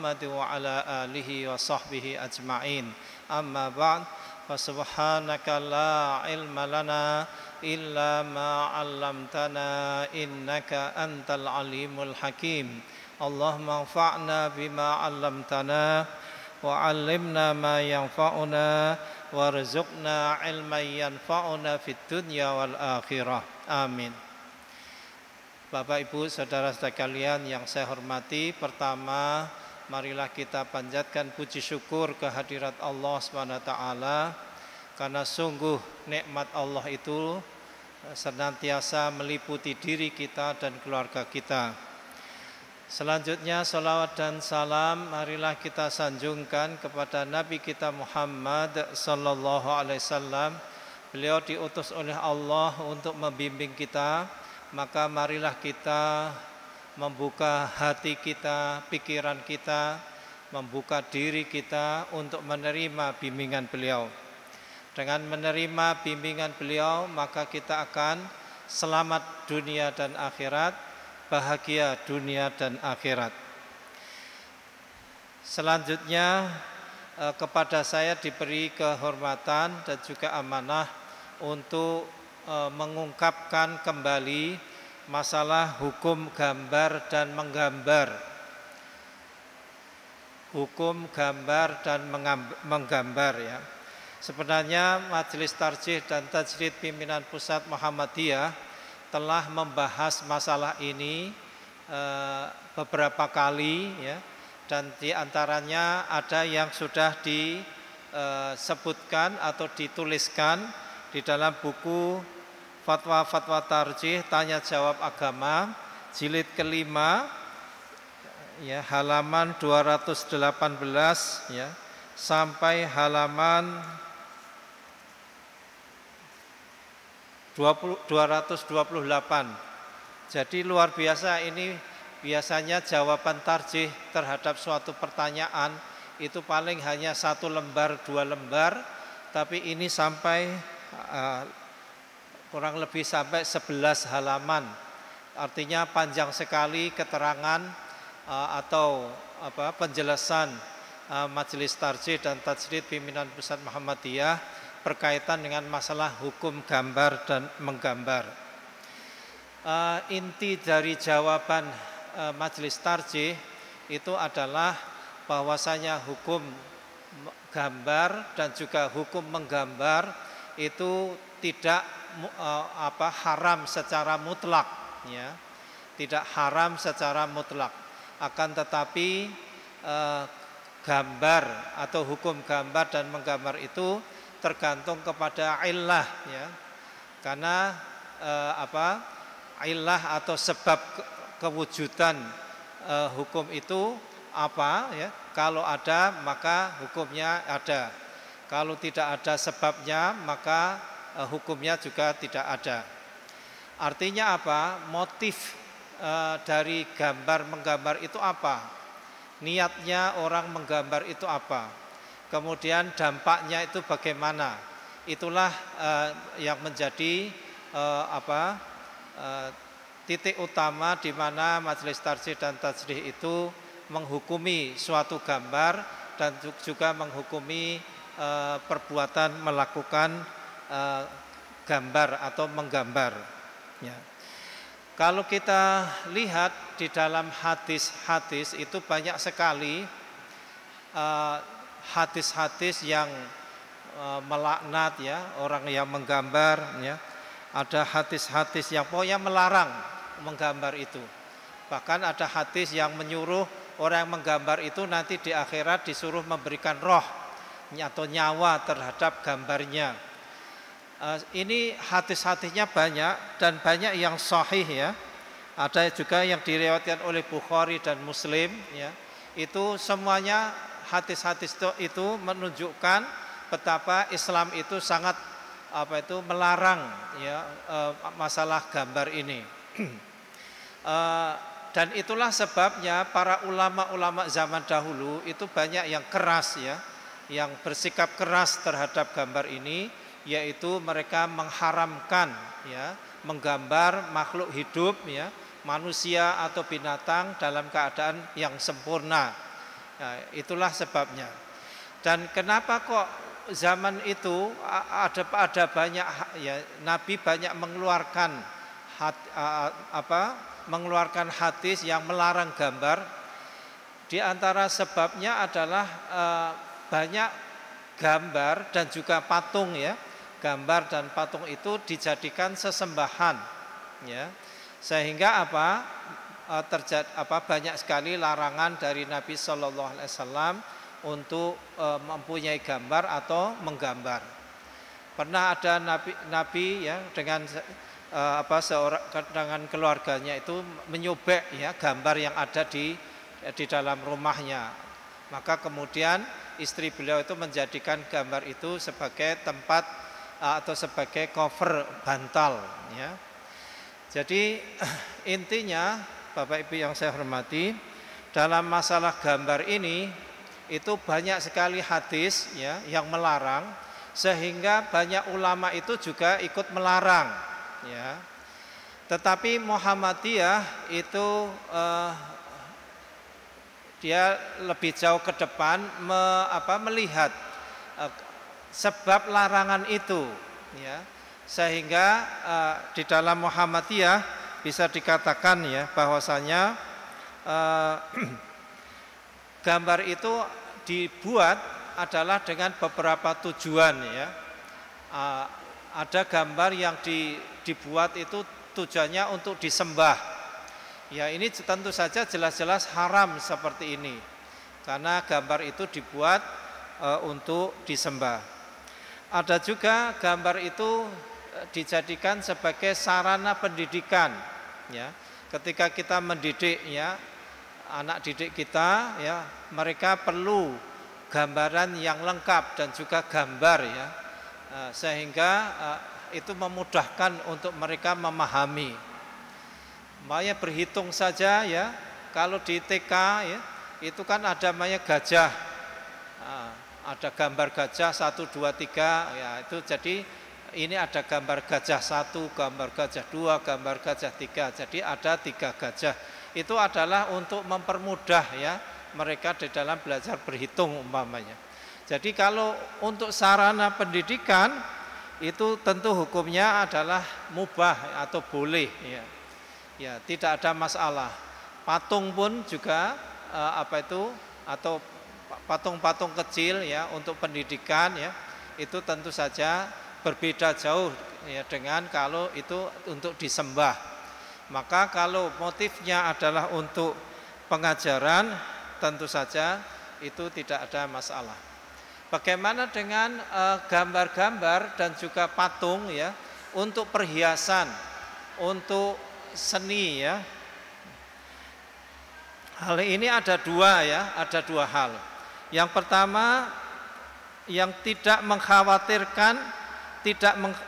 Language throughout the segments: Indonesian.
Muhammad wa ala alihi wa sahbihi ajma'in. Amma ba'd, fa subhanaka la ilma lana illa ma 'allamtana innaka antal alimul hakim. Allahumma anfa'na bima 'allamtana wa 'allimna ma yanfa'una warzuqna ilman yanfa'una fid dunya wal akhirah. Amin. Bapak Ibu saudara-saudara sekalian yang saya hormati, pertama marilah kita panjatkan puji syukur kehadirat Allah SWT, karena sungguh nikmat Allah itu senantiasa meliputi diri kita dan keluarga kita. Selanjutnya salawat dan salam marilah kita sanjungkan kepada Nabi kita Muhammad sallallahu alaihi wasallam. Beliau diutus oleh Allah untuk membimbing kita, maka marilah kita membuka hati kita, pikiran kita, membuka diri kita untuk menerima bimbingan beliau. Dengan menerima bimbingan beliau, maka kita akan selamat dunia dan akhirat, bahagia dunia dan akhirat. Selanjutnya kepada saya diberi kehormatan dan juga amanah untuk mengungkapkan kembali masalah hukum gambar dan menggambar. Hukum gambar dan menggambar, ya. Sebenarnya Majelis Tarjih dan Tajrid Pimpinan Pusat Muhammadiyah telah membahas masalah ini beberapa kali, ya, dan diantaranya ada yang sudah disebutkan atau dituliskan di dalam buku Fatwa-Fatwa Tarjih Tanya Jawab Agama jilid kelima, ya, halaman 218, ya, sampai halaman 228. Jadi luar biasa ini. Biasanya jawaban tarjih terhadap suatu pertanyaan itu paling hanya 1 lembar, 2 lembar, tapi ini sampai kurang lebih sampai 11 halaman. Artinya panjang sekali keterangan atau penjelasan Majelis Tarjih dan Tajrid Pimpinan Pusat Muhammadiyah berkaitan dengan masalah hukum gambar dan menggambar. Inti dari jawaban Majelis Tarjih itu adalah bahwasanya hukum gambar dan juga hukum menggambar itu tidak haram secara mutlak, ya. Tidak haram secara mutlak. Akan tetapi gambar atau hukum gambar dan menggambar itu tergantung kepada illah, ya. Karena illah atau sebab kewujudan hukum itu apa, ya. Kalau ada maka hukumnya ada. Kalau tidak ada sebabnya maka hukumnya juga tidak ada. Artinya apa? Motif dari gambar menggambar itu apa? Niatnya orang menggambar itu apa? Kemudian dampaknya itu bagaimana? Itulah yang menjadi titik utama di mana Majelis Tarjih dan Tajrih itu menghukumi suatu gambar dan juga menghukumi perbuatan melakukan gambar atau menggambar, ya. Kalau kita lihat di dalam hadis-hadis itu banyak sekali hadis-hadis yang melaknat, ya, orang yang menggambar, ya. Ada hadis-hadis yang pokoknya melarang menggambar itu. Bahkan ada hadis yang menyuruh orang yang menggambar itu nanti di akhirat disuruh memberikan roh atau nyawa terhadap gambarnya. Ini hadis-hadisnya banyak dan banyak yang sahih, ya. Ada juga yang diriwayatkan oleh Bukhari dan Muslim, ya. Itu semuanya hadis-hadis itu menunjukkan betapa Islam itu sangat melarang, ya, masalah gambar ini. Dan itulah sebabnya para ulama-ulama zaman dahulu itu banyak yang keras, ya, yang bersikap keras terhadap gambar ini, yaitu mereka mengharamkan, ya, menggambar makhluk hidup, ya, manusia atau binatang dalam keadaan yang sempurna. Nah, itulah sebabnya. Dan kenapa kok zaman itu ada banyak ya, Nabi banyak mengeluarkan hadis yang melarang gambar. Di antara sebabnya adalah banyak gambar dan juga patung ya. Gambar dan patung itu dijadikan sesembahan ya. Sehingga banyak sekali larangan dari Nabi Shallallahu Alaihi Wasallam untuk mempunyai gambar atau menggambar. Pernah ada nabi ya dengan dengan keluarganya itu menyobek ya gambar yang ada di dalam rumahnya. Maka kemudian istri beliau itu menjadikan gambar itu sebagai tempat atau sebagai cover bantal ya. Jadi intinya Bapak Ibu yang saya hormati, dalam masalah gambar ini itu banyak sekali hadis ya yang melarang, sehingga banyak ulama itu juga ikut melarang ya. Tetapi Muhammadiyah itu dia lebih jauh ke depan melihat sebab larangan itu ya. Sehingga di dalam Muhammadiyah bisa dikatakan ya bahwasanya gambar itu dibuat adalah dengan beberapa tujuan ya. Ada gambar yang dibuat itu tujuannya untuk disembah. Ya, ini tentu saja jelas-jelas haram seperti ini. Karena gambar itu dibuat untuk disembah. Ada juga gambar itu dijadikan sebagai sarana pendidikan ya. Ketika kita mendidik ya anak didik kita ya, mereka perlu gambaran yang lengkap dan juga gambar ya, sehingga itu memudahkan untuk mereka memahami. Makanya berhitung saja ya, kalau di TK ya itu kan ada namanya gajah, ada gambar gajah 1, 2, 3 ya, itu jadi ini ada gambar gajah 1, gambar gajah 2, gambar gajah 3. Jadi ada 3 gajah. Itu adalah untuk mempermudah ya mereka di dalam belajar berhitung umpamanya. Jadi kalau untuk sarana pendidikan itu tentu hukumnya adalah mubah atau boleh ya. Ya, tidak ada masalah. Patung pun juga atau patung-patung kecil ya untuk pendidikan ya, itu tentu saja berbeda jauh ya dengan kalau itu untuk disembah. Maka kalau motifnya adalah untuk pengajaran, tentu saja itu tidak ada masalah. Bagaimana dengan gambar-gambar dan juga patung ya untuk perhiasan, untuk seni ya. Hal ini ada dua ya, ada dua hal. Yang pertama yang tidak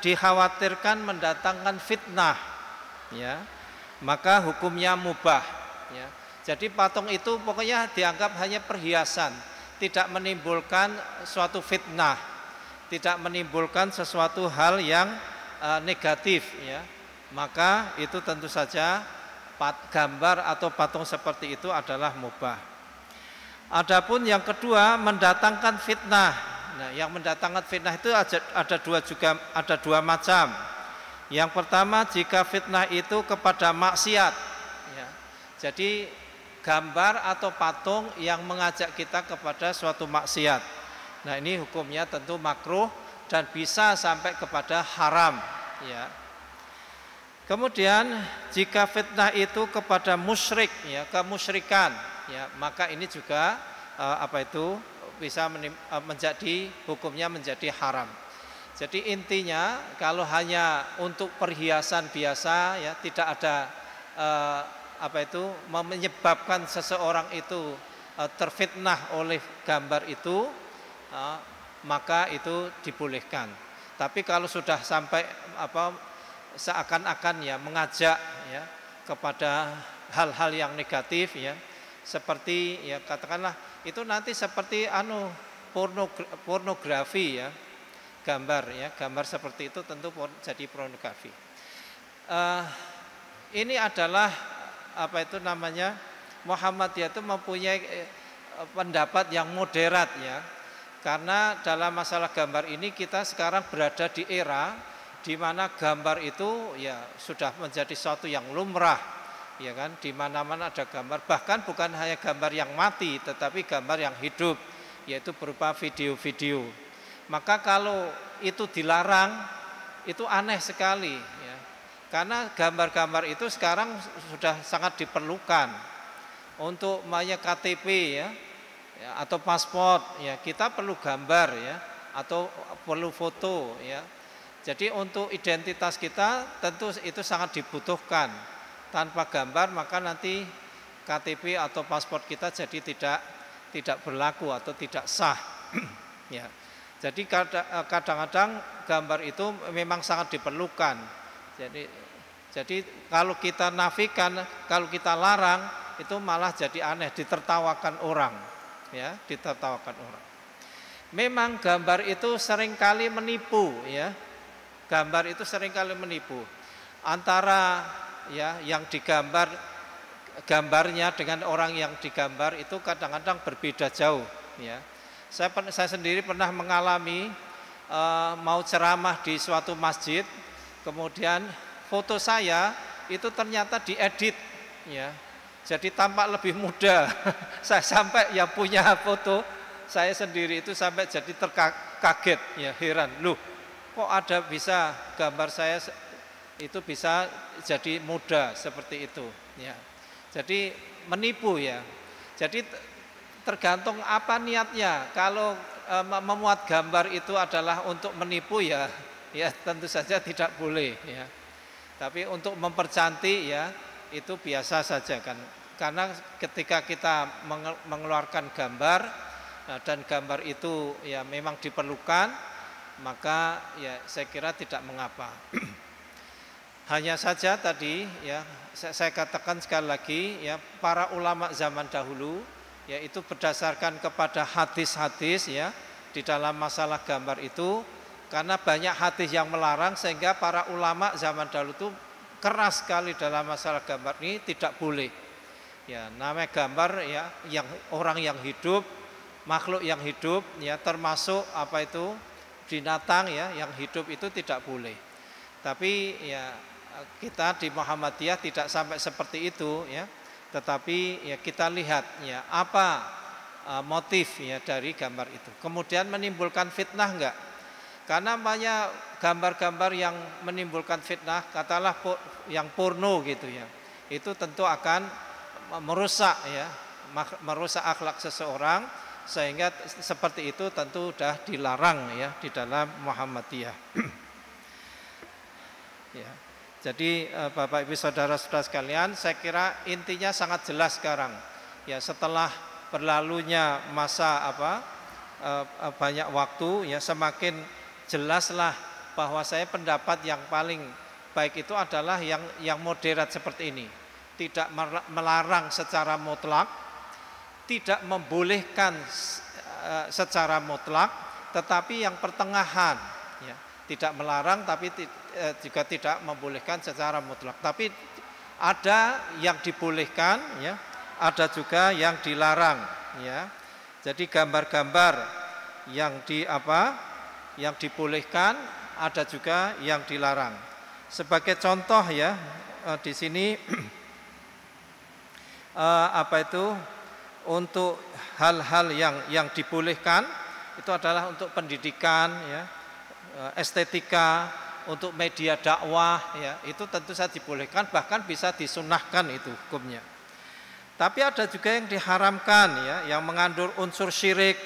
dikhawatirkan mendatangkan fitnah ya, maka hukumnya mubah ya. Jadi patung itu pokoknya dianggap hanya perhiasan, tidak menimbulkan suatu fitnah, tidak menimbulkan sesuatu hal yang negatif ya, maka itu tentu saja gambar atau patung seperti itu adalah mubah. Adapun yang kedua mendatangkan fitnah. Nah, yang mendatangkan fitnah itu ada dua macam. Yang pertama jika fitnah itu kepada maksiat ya. Jadi gambar atau patung yang mengajak kita kepada suatu maksiat. Nah, ini hukumnya tentu makruh dan bisa sampai kepada haram ya. Kemudian jika fitnah itu kepada musyrik ya, kemusyrikan ya, maka ini juga bisa menjadi hukumnya menjadi haram. Jadi intinya kalau hanya untuk perhiasan biasa ya, tidak ada menyebabkan seseorang itu terfitnah oleh gambar itu, maka itu dibolehkan. Tapi kalau sudah sampai seakan-akan ya mengajak ya kepada hal-hal yang negatif ya, seperti ya katakanlah itu nanti seperti pornografi ya, gambar seperti itu tentu jadi pornografi. Ini adalah Muhammadiyah itu mempunyai pendapat yang moderat ya. Karena dalam masalah gambar ini kita sekarang berada di era di mana gambar itu ya sudah menjadi sesuatu yang lumrah, ya kan? Di mana-mana ada gambar, bahkan bukan hanya gambar yang mati, tetapi gambar yang hidup, yaitu berupa video-video. Maka kalau itu dilarang, itu aneh sekali, ya. Karena gambar-gambar itu sekarang sudah sangat diperlukan untuk KTP ya, atau paspor ya, kita perlu gambar ya, atau perlu foto ya. Jadi untuk identitas kita tentu itu sangat dibutuhkan. Tanpa gambar maka nanti KTP atau paspor kita jadi tidak berlaku atau tidak sah. Ya. Jadi kadang-kadang gambar itu memang sangat diperlukan. Jadi kalau kita nafikan, kalau kita larang, itu malah jadi aneh, ditertawakan orang. Ya, ditertawakan orang. Memang gambar itu seringkali menipu ya. Gambar itu seringkali menipu. Antara ya yang digambar, gambarnya dengan orang yang digambar itu kadang-kadang berbeda jauh ya. Saya sendiri pernah mengalami mau ceramah di suatu masjid, kemudian foto saya itu ternyata diedit ya. Jadi tampak lebih muda. Saya sampai yang punya foto saya sendiri itu sampai jadi terkaget ya, heran. Loh, kok ada bisa gambar saya itu bisa jadi muda seperti itu ya. Jadi menipu ya. Jadi tergantung apa niatnya. Kalau memuat gambar itu adalah untuk menipu ya tentu saja tidak boleh ya. Tapi untuk mempercantik ya itu biasa saja kan. Karena ketika kita mengeluarkan gambar dan gambar itu ya memang diperlukan, maka ya saya kira tidak mengapa. Hanya saja tadi ya saya katakan sekali lagi ya, para ulama zaman dahulu yaitu berdasarkan kepada hadis-hadis ya di dalam masalah gambar itu, karena banyak hadis yang melarang sehingga para ulama zaman dahulu itu keras sekali dalam masalah gambar ini, tidak boleh. Ya, namanya gambar ya yang orang yang hidup, makhluk yang hidup ya, termasuk apa itu binatang ya yang hidup itu tidak boleh. Tapi ya kita di Muhammadiyah tidak sampai seperti itu ya. Tetapi ya kita lihat ya apa motif ya dari gambar itu. Kemudian menimbulkan fitnah enggak? Karena banyak gambar-gambar yang menimbulkan fitnah, katalah yang porno gitu ya. Itu tentu akan merusak ya, merusak akhlak seseorang, sehingga seperti itu tentu sudah dilarang ya di dalam Muhammadiyah. Ya. Jadi Bapak Ibu saudara-saudara sekalian, saya kira intinya sangat jelas sekarang. Ya, setelah berlalunya masa banyak waktu ya, semakin jelaslah bahwa saya pendapat yang paling baik itu adalah yang moderat seperti ini. Tidak melarang secara mutlak, tidak membolehkan secara mutlak, tetapi yang pertengahan ya. Tidak melarang tapi juga tidak membolehkan secara mutlak. Tapi ada yang dibolehkan ya, ada juga yang dilarang ya. Jadi gambar-gambar yang yang dibolehkan, ada juga yang dilarang. Sebagai contoh ya, di sini untuk hal-hal yang dibolehkan itu adalah untuk pendidikan ya, estetika, untuk media dakwah ya, itu tentu saja dibolehkan, bahkan bisa disunahkan itu hukumnya. Tapi ada juga yang diharamkan ya, yang mengandung unsur syirik,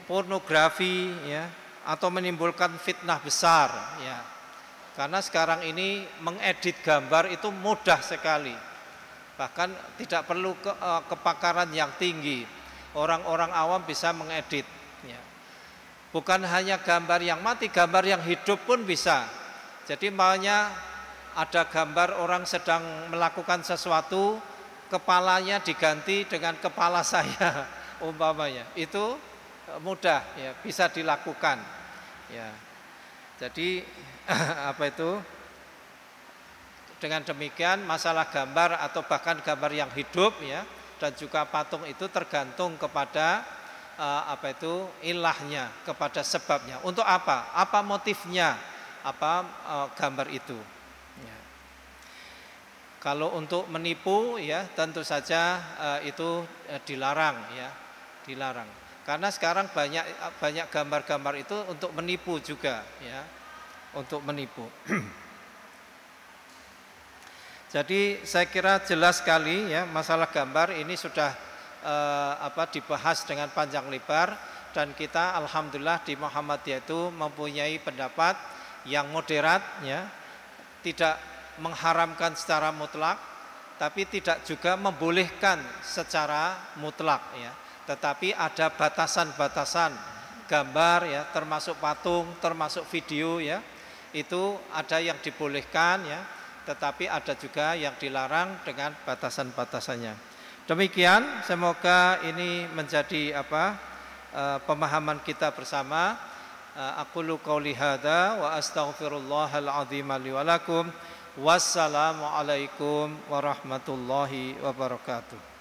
pornografi ya, atau menimbulkan fitnah besar ya. Karena sekarang ini mengedit gambar itu mudah sekali. Bahkan tidak perlu kepakaran yang tinggi. Orang-orang awam bisa mengedit ya. Bukan hanya gambar yang mati, gambar yang hidup pun bisa. Jadi maunya ada gambar orang sedang melakukan sesuatu, kepalanya diganti dengan kepala saya umpamanya. Itu mudah ya, bisa dilakukan ya. Jadi dengan demikian masalah gambar atau bahkan gambar yang hidup ya, dan juga patung itu tergantung kepada ilahnya, kepada sebabnya. Untuk apa? Apa motifnya? Apa gambar itu? Ya. Kalau untuk menipu ya tentu saja itu dilarang ya, dilarang. Karena sekarang banyak gambar-gambar itu untuk menipu juga ya, untuk menipu. Jadi saya kira jelas sekali ya, masalah gambar ini sudah dibahas dengan panjang lebar, dan kita alhamdulillah di Muhammadiyah itu mempunyai pendapat yang moderat ya, tidak mengharamkan secara mutlak tapi tidak juga membolehkan secara mutlak ya, tetapi ada batasan-batasan gambar ya, termasuk patung, termasuk video ya, itu ada yang dibolehkan ya, tetapi ada juga yang dilarang dengan batasan-batasannya. Demikian, semoga ini menjadi pemahaman kita bersama. Aqulu qouli hadza wa astaghfirullahal azim li wa lakum. Wassalamu alaikum warahmatullahi wabarakatuh.